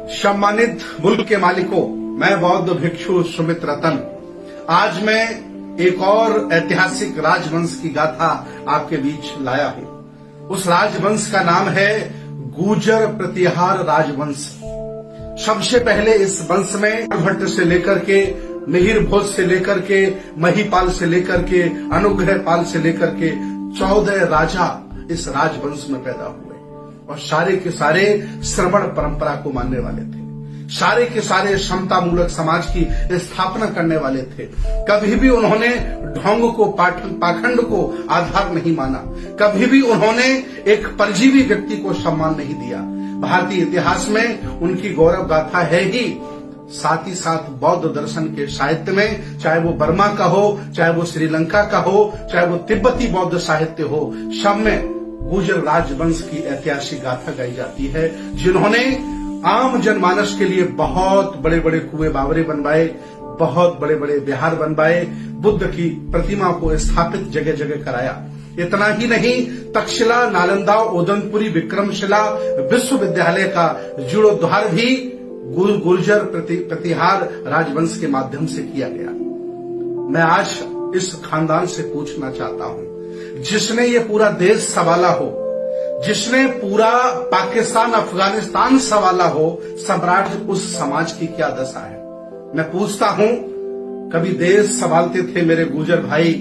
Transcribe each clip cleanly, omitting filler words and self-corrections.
सम्मानित मुल्क के मालिकों, मैं बौद्ध भिक्षु सुमित रतन आज मैं एक और ऐतिहासिक राजवंश की गाथा आपके बीच लाया हूं। उस राजवंश का नाम है गुर्जर प्रतिहार राजवंश। सबसे पहले इस वंश में भट्ट से लेकर के मिहिर भोज से लेकर के महीपाल से लेकर के अनुग्रह पाल से लेकर के 14 राजा इस राजवंश में पैदा हुए और सारे के सारे श्रवण परंपरा को मानने वाले थे। सारे के सारे समता मूलक समाज की स्थापना करने वाले थे। कभी भी उन्होंने ढोंग को पाखंड को आधार नहीं माना। कभी भी उन्होंने एक परजीवी व्यक्ति को सम्मान नहीं दिया। भारतीय इतिहास में उनकी गौरव गाथा है ही, साथ ही साथ बौद्ध दर्शन के साहित्य में, चाहे वो बर्मा का हो, चाहे वो श्रीलंका का हो, चाहे वो तिब्बती बौद्ध साहित्य हो, सब में गुर्जर राजवंश की ऐतिहासिक गाथा गाई जाती है, जिन्होंने आम जनमानस के लिए बहुत बड़े बड़े कुएं बावरे बनवाए, बहुत बड़े बड़े विहार बनवाए, बुद्ध की प्रतिमा को स्थापित जगह जगह कराया। इतना ही नहीं, तक्षशिला, नालंदा, ओदनपुरी, विक्रमशिला विश्वविद्यालय का जीर्णोद्धार भी गुर्जर प्रतिहार राजवंश के माध्यम से किया गया। मैं आज इस खानदान से पूछना चाहता हूं, जिसने ये पूरा देश संभाला हो, जिसने पूरा पाकिस्तान अफगानिस्तान संभाला हो, सम्राट उस समाज की क्या दशा है? मैं पूछता हूं, कभी देश संभालते थे मेरे गुर्जर भाई,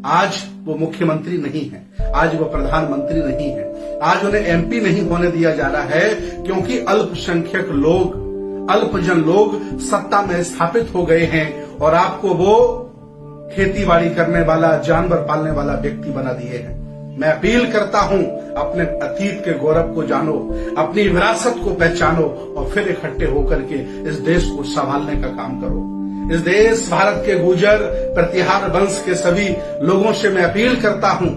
आज वो मुख्यमंत्री नहीं है, आज वो प्रधानमंत्री नहीं है, आज उन्हें एमपी नहीं होने दिया जा रहा है, क्योंकि अल्पसंख्यक लोग, अल्पजन लोग सत्ता में स्थापित हो गए हैं और आपको वो खेतीबाड़ी करने वाला, जानवर पालने वाला व्यक्ति बना दिए हैं। मैं अपील करता हूं, अपने अतीत के गौरव को जानो, अपनी विरासत को पहचानो और फिर इकट्ठे होकर के इस देश को संभालने का काम करो। इस देश भारत के गुर्जर प्रतिहार वंश के सभी लोगों से मैं अपील करता हूं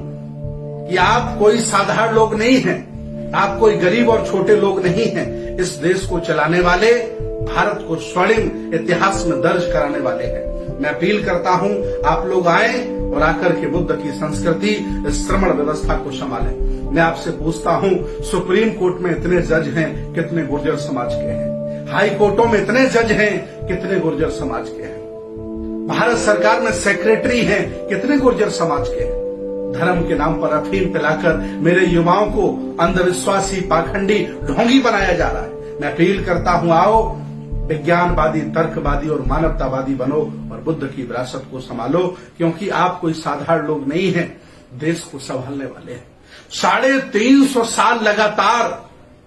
कि आप कोई साधारण लोग नहीं हैं, आप कोई गरीब और छोटे लोग नहीं हैं। इस देश को चलाने वाले, भारत को स्वर्णिम इतिहास में दर्ज कराने वाले हैं। मैं अपील करता हूं, आप लोग आए और आकर के बुद्ध की संस्कृति, श्रवण व्यवस्था को संभालें। मैं आपसे पूछता हूं, सुप्रीम कोर्ट में इतने जज हैं, कितने गुर्जर समाज के हैं? हाई कोर्टों में इतने जज हैं, कितने गुर्जर समाज के हैं? भारत सरकार में सेक्रेटरी हैं, कितने गुर्जर समाज के हैं? धर्म के नाम पर अफीम पिलाकर मेरे युवाओं को अंधविश्वासी, पाखंडी, ढोंगी बनाया जा रहा है। मैं अपील करता हूं, आओ विज्ञानवादी, तर्कवादी और मानवतावादी बनो और बुद्ध की विरासत को संभालो, क्योंकि आप कोई साधारण लोग नहीं हैं, देश को संभालने वाले हैं। 350 साल लगातार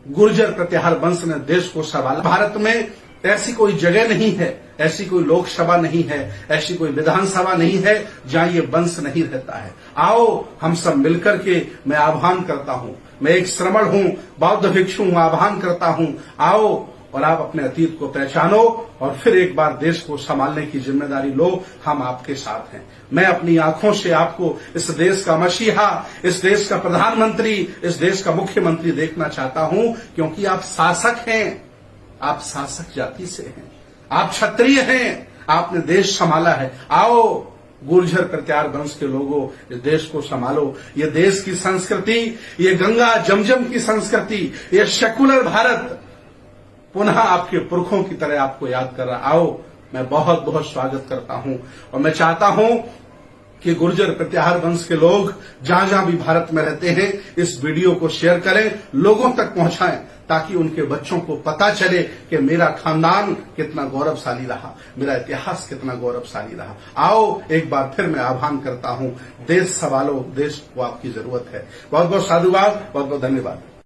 गुर्जर प्रतिहार वंश ने देश को संभाला। भारत में ऐसी कोई जगह नहीं है, ऐसी कोई लोकसभा नहीं है, ऐसी कोई विधानसभा नहीं है जहां ये वंश नहीं रहता है। आओ हम सब मिलकर के, मैं आह्वान करता हूं, मैं एक श्रमण हूं, बौद्ध भिक्षु हूं, आह्वान करता हूं, आओ और आप अपने अतीत को पहचानो और फिर एक बार देश को संभालने की जिम्मेदारी लो। हम आपके साथ हैं। मैं अपनी आंखों से आपको इस देश का मसीहा, इस देश का प्रधानमंत्री, इस देश का मुख्यमंत्री देखना चाहता हूं, क्योंकि आप शासक हैं, आप शासक जाति से हैं, आप क्षत्रिय हैं, आपने देश संभाला है। आओ गुर्जर प्रतिहार वंश के लोगों, इस देश को संभालो। ये देश की संस्कृति, ये गंगा जमजम की संस्कृति, ये सेकुलर भारत पुनः आपके पुरखों की तरह आपको याद कर रहा। आओ, मैं बहुत बहुत स्वागत करता हूं और मैं चाहता हूं कि गुर्जर प्रतिहार वंश के लोग जहां जहां भी भारत में रहते हैं, इस वीडियो को शेयर करें, लोगों तक पहुंचाएं, ताकि उनके बच्चों को पता चले कि मेरा खानदान कितना गौरवशाली रहा, मेरा इतिहास कितना गौरवशाली रहा। आओ, एक बार फिर मैं आह्वान करता हूं, देश संभालो, देश को आपकी जरूरत है। बहुत बहुत साधुवाद, बहुत बहुत धन्यवाद।